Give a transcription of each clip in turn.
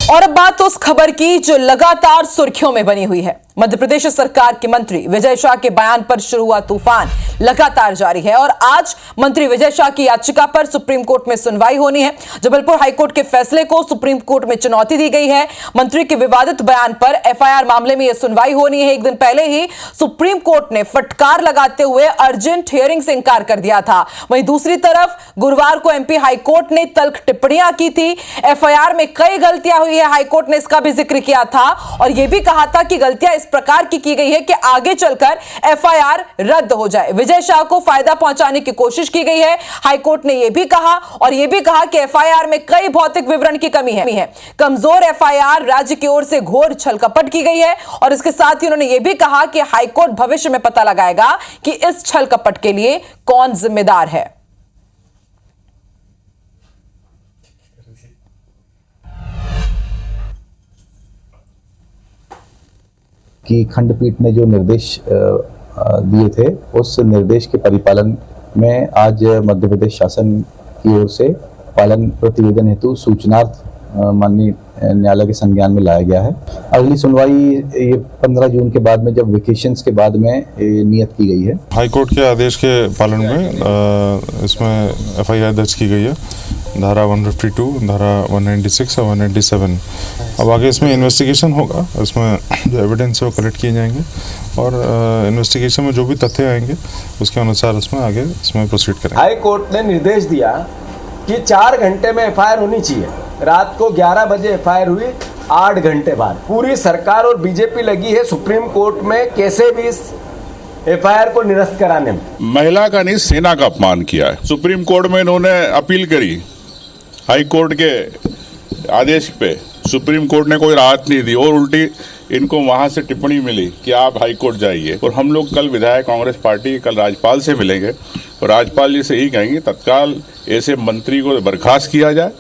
और अब बात उस खबर की जो लगातार सुर्खियों में बनी हुई है। मध्य प्रदेश सरकार के मंत्री विजय शाह के बयान पर शुरू हुआ तूफान लगातार जारी है और आज मंत्री विजय शाह की याचिका पर सुप्रीम कोर्ट में सुनवाई होनी है। जबलपुर हाईकोर्ट के फैसले को सुप्रीम कोर्ट में चुनौती दी गई है। मंत्री के विवादित बयान पर एफआईआर मामले में यह सुनवाई होनी है। एक दिन पहले ही सुप्रीम कोर्ट ने फटकार लगाते हुए अर्जेंट हियरिंग से इंकार कर दिया था। वहीं दूसरी तरफ गुरुवार को एमपी हाईकोर्ट ने तल्ख टिप्पणियां की थी। एफआईआर में कई गलतियां हुई है, हाईकोर्ट ने इसका भी जिक्र किया था और यह भी कहा था कि गलतियां इस प्रकार की गई है कि आगे चलकर एफआईआर रद्द हो जाए। विजय शाह को फायदा पहुंचाने की कोशिश की गई है। हाईकोर्ट ने यह भी कहा कि एफआईआर में कई भौतिक विवरण की कमी है। कमजोर एफआईआर राज्य की ओर से घोर छलकपट की गई है और इसके साथ ही उन्होंने यह भी कहा कि हाईकोर्ट भविष्य में पता लगाएगा कि इस छलकपट के लिए कौन जिम्मेदार है। कि खंडपीठ ने जो निर्देश दिए थे उस निर्देश के परिपालन में आज मध्य प्रदेश शासन की ओर से पालन प्रतिवेदन हेतु सूचनार्थ माननीय न्यायालय के संज्ञान में लाया गया है। अगली सुनवाई ये 15 जून के बाद में, जब वेकेशंस के बाद में नियत की गई है। हाईकोर्ट के आदेश के पालन में इसमें एफआईआर दर्ज की गई है, धारा 152, धारा 196 और 197। अब आगे इसमें इन्वेस्टिगेशन होगा, इसमें जो एविडेंस है वो कलेक्ट किए जाएंगे और इन्वेस्टिगेशन में जो भी तथ्य आएंगे उसके अनुसार उसमें आगे इसमें प्रोसीड करेंगे। हाई कोर्ट ने निर्देश दिया कि 4 घंटे में एफआईआर होनी चाहिए। रात को 11 बजे एफआईआर हुई, 8 घंटे बाद। पूरी सरकार और बीजेपी लगी है सुप्रीम कोर्ट में कैसे भी इस एफआईआर को निरस्त कराने में। महिला का नहीं, सेना का अपमान किया है। सुप्रीम कोर्ट में इन्होंने अपील करी, हाई कोर्ट के आदेश पे सुप्रीम कोर्ट ने कोई राहत नहीं दी और उल्टी इनको वहां से टिप्पणी मिली कि आप हाई कोर्ट जाइए। और हम लोग कल विधायक कांग्रेस पार्टी कल राज्यपाल से मिलेंगे और राज्यपाल जी से यही कहेंगे तत्काल ऐसे मंत्री को बर्खास्त किया जाए।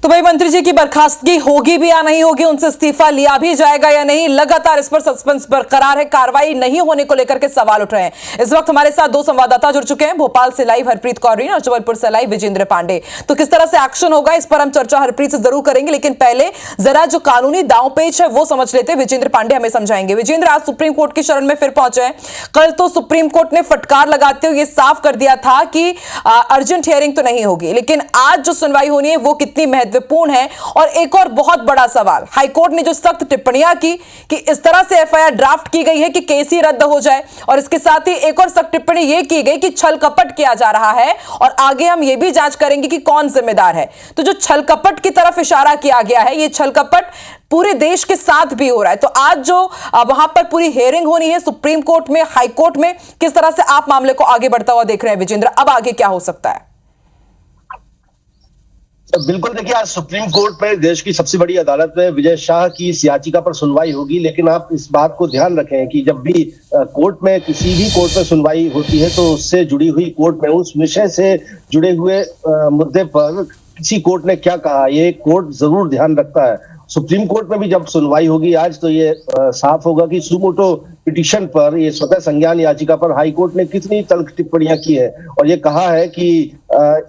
तो भाई मंत्री जी की बर्खास्तगी होगी भी या नहीं होगी, उनसे इस्तीफा लिया भी जाएगा या नहीं, लगातार इस पर सस्पेंस बरकरार है। कार्रवाई नहीं होने को लेकर के सवाल उठ रहे हैं। इस वक्त हमारे साथ 2 संवाददाता जुड़ चुके हैं, भोपाल से लाइव हरप्रीत कौर और जबलपुर से लाइव विजेंद्र पांडे। तो किस तरह से एक्शन होगा इस पर हम चर्चा हरप्रीत से जरूर करेंगे, लेकिन पहले जरा जो कानूनी दांवपेच है वो समझ लेते हैं। विजेंद्र पांडे हमें समझाएंगे। विजेंद्र, आज सुप्रीम कोर्ट की शरण में फिर पहुंचे हैं। कल तो सुप्रीम कोर्ट ने फटकार लगाते हुए साफ कर दिया था कि अर्जेंट हियरिंग तो नहीं होगी, लेकिन आज जो सुनवाई होनी है वो कितनी महत्वपूर्ण है। और एक और बहुत बड़ा सवाल, हाईकोर्ट ने जो सख्त टिप्पणियां की कि इस तरह से एफआईआर ड्राफ्ट की गई है कि केस ही रद्द हो जाए, और इसके साथ ही एक और सख्त टिप्पणी यह की गई कि छल कपट किया जा रहा है और आगे हम यह भी जांच करेंगे कि कौन जिम्मेदार है। तो जो छल कपट की तरफ इशारा किया गया है, यह छल कपट पूरे देश के साथ भी हो रहा है। तो आज जो वहां पर पूरी हियरिंग होनी है सुप्रीम कोर्ट में, हाई कोर्ट में, किस तरह से आप मामले को आगे बढ़ता हुआ देख रहे हैं विजेंद्र? अब आगे क्या हो सकता है? बिल्कुल, देखिए आज सुप्रीम कोर्ट में, देश की सबसे बड़ी अदालत में विजय शाह की इस याचिका पर सुनवाई होगी। लेकिन आप इस बात को ध्यान रखें कि जब भी कोर्ट में, किसी भी कोर्ट में सुनवाई होती है तो उससे जुड़ी हुई, कोर्ट में उस विषय से जुड़े हुए मुद्दे पर किसी कोर्ट ने क्या कहा, ये कोर्ट जरूर ध्यान रखता है। सुप्रीम कोर्ट में भी जब सुनवाई होगी आज, तो ये साफ होगा कि सुमोटो पिटीशन पर, ये स्वतः संज्ञान याचिका पर हाई कोर्ट ने कितनी तल्ख टिप्पणियां की है और ये कहा है कि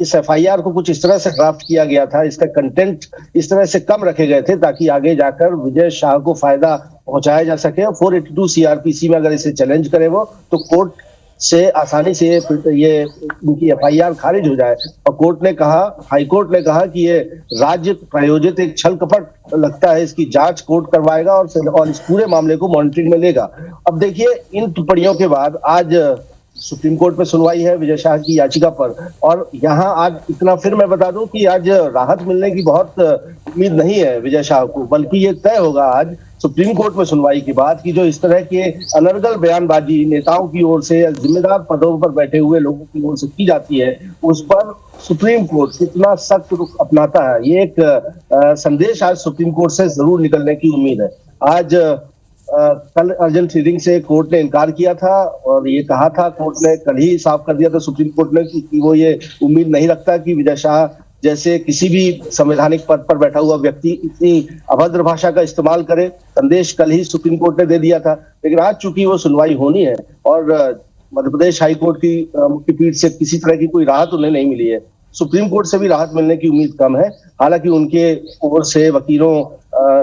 इस एफआईआर को कुछ इस तरह से ड्राफ्ट किया गया था, इसका कंटेंट इस तरह से कम रखे गए थे ताकि आगे जाकर विजय शाह को फायदा पहुंचाया जा सके। 482 सीआरपीसी में अगर इसे चैलेंज करे वो, तो कोर्ट से आसानी से ये इनकी एफआईआर खारिज हो जाए। और कोर्ट ने कहा, हाई कोर्ट ने कहा कि ये राज्य प्रायोजित एक छल कपट लगता है, इसकी जांच कोर्ट करवाएगा और इस पूरे मामले को मॉनिटरिंग में लेगा। अब देखिए, इन टिप्पणियों के बाद आज सुप्रीम कोर्ट में सुनवाई है विजय शाह की याचिका पर, और यहाँ आज इतना फिर मैं बता दूं कि आज राहत मिलने की बहुत उम्मीद नहीं है विजय शाह को, बल्कि ये तय होगा आज सुप्रीम कोर्ट में सुनवाई के बाद कि जो इस तरह के अनर्गल बयानबाजी नेताओं की ओर से या जिम्मेदार पदों पर बैठे हुए लोगों की ओर से की जाती है, उस पर सुप्रीम कोर्ट कितना सख्त रुख अपनाता है। ये एक संदेश आज सुप्रीम कोर्ट से जरूर निकलने की उम्मीद है। आज कल अर्जेंट हियरिंग से कोर्ट ने इनकार किया था और ये कहा था, कोर्ट ने कल ही साफ कर दिया था सुप्रीम कोर्ट ने कि वो ये उम्मीद नहीं रखता कि विजय शाह जैसे किसी भी संवैधानिक पद पर बैठा हुआ व्यक्ति इतनी अभद्र भाषा का इस्तेमाल करे। संदेश कल ही सुप्रीम कोर्ट ने दे दिया था, लेकिन आज चूंकि वो सुनवाई होनी है और मध्य प्रदेश हाई कोर्ट की मुख्य पीठ से किसी तरह की कोई राहत उन्हें नहीं मिली है, सुप्रीम कोर्ट से भी राहत मिलने की उम्मीद कम है। हालांकि उनके ओर से वकीलों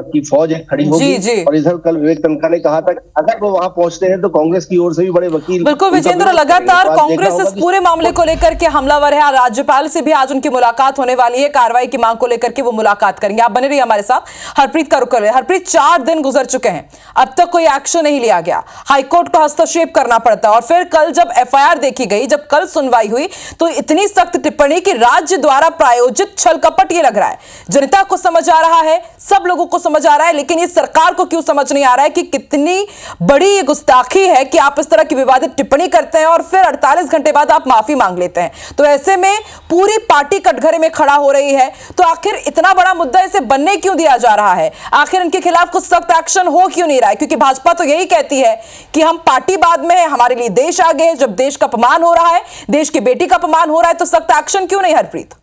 की फौज एक खड़ी होगी। जी। और इधर कल विवेक तनखा ने कहा था कि अगर वो वहां पहुंचते हैं तो कांग्रेस की ओर से भी बड़े वकील। बिल्कुल विजेंद्र, लगातार कांग्रेस इस पूरे मामले को लेकर के हमलावर है। राज्यपाल से भी आज उनकी मुलाकात होने वाली है, कार्रवाई की मांग को लेकर के वो मुलाकात करेंगे। आप बने रहिए हमारे साथ। हरप्रीत का रुख कर रहे हैं। हरप्रीत, 4 दिन गुजर चुके हैं, अब तक कोई एक्शन नहीं लिया गया, हाईकोर्ट को हस्तक्षेप करना पड़ता है। और फिर कल जब एफआईआर देखी गई, जब कल सुनवाई हुई, तो इतनी सख्त टिप्पणी कि राज्य द्वारा प्रायोजित छल कपट ये लग रहा है। जनता को समझ आ रहा है, सब लोगों को समझ आ रहा है, लेकिन ये सरकार को क्यों समझ नहीं आ रहा है कि कितनी बड़ी ये गुस्ताखी है कि आप इस तरह की विवादित टिप्पणी करते हैं और फिर 48 घंटे बाद आप माफी मांग लेते हैं। तो ऐसे में पूरी पार्टी कटघरे में खड़ा हो रही है। तो आखिर इतना बड़ा मुद्दा इसे बनने क्यों दिया जा रहा है? आखिर इनके खिलाफ कुछ सख्त एक्शन हो क्यों नहीं रहा है? क्योंकि भाजपा तो यही कहती है कि हम पार्टी बाद में है, हमारे लिए देश आगे है। जब देश का अपमान हो रहा है, देश की बेटी का अपमान हो रहा है, तो सख्त एक्शन क्यों नहीं? हरप्रीत,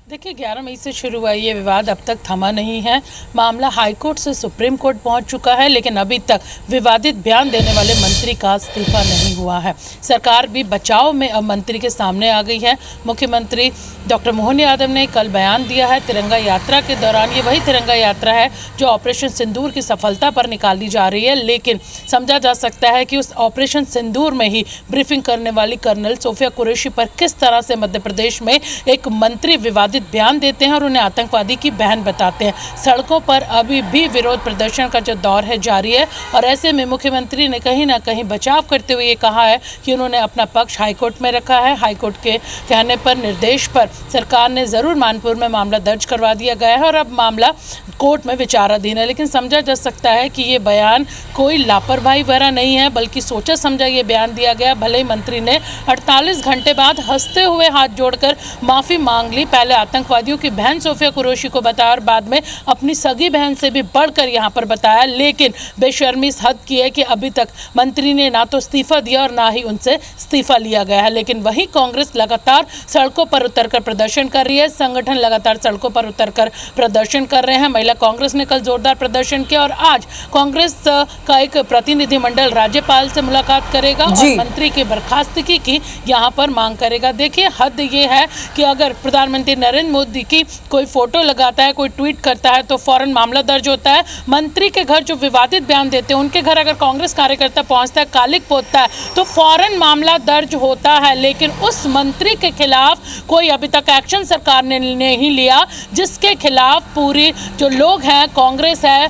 देखिए, 11 मई से शुरू हुआ ये विवाद अब तक थमा नहीं है। मामला हाईकोर्ट से सुप्रीम कोर्ट पहुंच चुका है, लेकिन अभी तक विवादित बयान देने वाले मंत्री का इस्तीफा नहीं हुआ है। सरकार भी बचाव में अब मंत्री के सामने आ गई है। मुख्यमंत्री डॉक्टर मोहन यादव ने कल बयान दिया है तिरंगा यात्रा के दौरान। ये वही तिरंगा यात्रा है जो ऑपरेशन सिंदूर की सफलता पर निकाली जा रही है, लेकिन समझा जा सकता है कि उस ऑपरेशन सिंदूर में ही ब्रीफिंग करने वाली कर्नल सोफिया कुरैशी पर किस तरह से मध्य प्रदेश में एक मंत्री विवादित बयान देते हैं और उन्हें आतंकवादी की बहन बताते हैं। सड़कों पर अभी भी विरोध प्रदर्शन का जो दौर है जारी है, और ऐसे में मुख्यमंत्री ने कहीं ना कहीं बचाव करते हुए ये कहा है कि उन्होंने अपना पक्ष हाईकोर्ट में रखा है। हाईकोर्ट के कहने पर, निर्देश पर सरकार ने जरूर मानपुर में मामला दर्ज करवा दिया गया है और अब मामला कोर्ट में विचाराधीन है। लेकिन समझा जा सकता है कि ये बयान कोई लापरवाही वगैरह नहीं है, बल्कि सोचा समझा ये बयान दिया गया। भले ही मंत्री ने 48 घंटे बाद हंसते हुए हाथ जोड़कर माफ़ी मांग ली। पहले आतंकवादियों की बहन सोफिया कुरैशी को बताया और बाद में अपनी सगी बहन से भी बढ़कर यहाँ पर बताया, लेकिन बेशर्मी इस हद की है कि अभी तक मंत्री ने ना तो इस्तीफा दिया और ना ही उनसे इस्तीफा लिया गया है। लेकिन वही कांग्रेस लगातार सड़कों पर उतरकर प्रदर्शन कर रही है। संगठन लगातार सड़कों पर उतरकर प्रदर्शन कर रहे हैं। महिला कांग्रेस ने कल जोरदार प्रदर्शन किया और आज कांग्रेस का एक प्रतिनिधिमंडल राज्यपाल से मुलाकात करेगा और मंत्री की बर्खास्तगी की यहाँ पर मांग करेगा। देखिए, हद ये है कि अगर प्रधानमंत्री नरेंद्र मोदी की कोई फोटो लगाता है, कोई ट्वीट करता है, तो फौरन मामला दर्ज होता है। मंत्री के घर जो विवादित बयान देते हैं, उनके घर अगर कांग्रेस कार्यकर्ता पहुंचता है, कालिक पोतता है, तो फौरन मामला दर्ज होता है। लेकिन उस मंत्री के खिलाफ कोई अभी तक एक्शन सरकार ने नहीं लिया, जिसके खिलाफ पूरी जो लोग हैं, कांग्रेस है,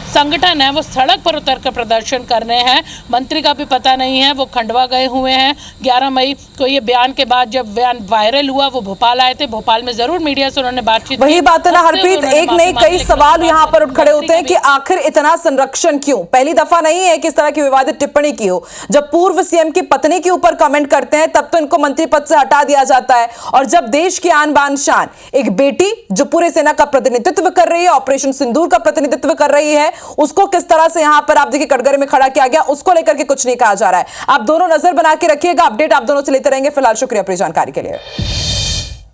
संगठन है, वो सड़क पर उतरकर प्रदर्शन कर रहे हैं। मंत्री का भी पता नहीं है, वो खंडवा गए हुए हैं। 11 मई को ये बयान के बाद जब बयान वायरल हुआ, वो भोपाल आए थे। भोपाल में जरूर मीडिया से उन्होंने बातचीत, वही बात है ना हरप्रीत, एक नहीं कई सवाल यहाँ पर उठ खड़े होते हैं कि आखिर इतना संरक्षण क्यों? पहली दफा नहीं है कि इस तरह की विवादित टिप्पणी की हो। जब पूर्व सीएम की पत्नी के ऊपर कमेंट करते हैं, तब तो इनको मंत्री पद से हटा दिया जाता है। और जब देश की आन बान शान एक बेटी जो पूरे सेना का प्रतिनिधित्व कर रही है, ऑपरेशन सिंदूर का प्रतिनिधित्व कर रही है, उसको किस तरह से यहां पर आप देखिए कटघरे में खड़ा किया गया, उसको लेकर के कुछ नहीं कहा जा रहा है। आप दोनों नजर बना के रखिएगा, अपडेट आप दोनों से लेते रहेंगे। फिलहाल शुक्रिया अपनी जानकारी के लिए।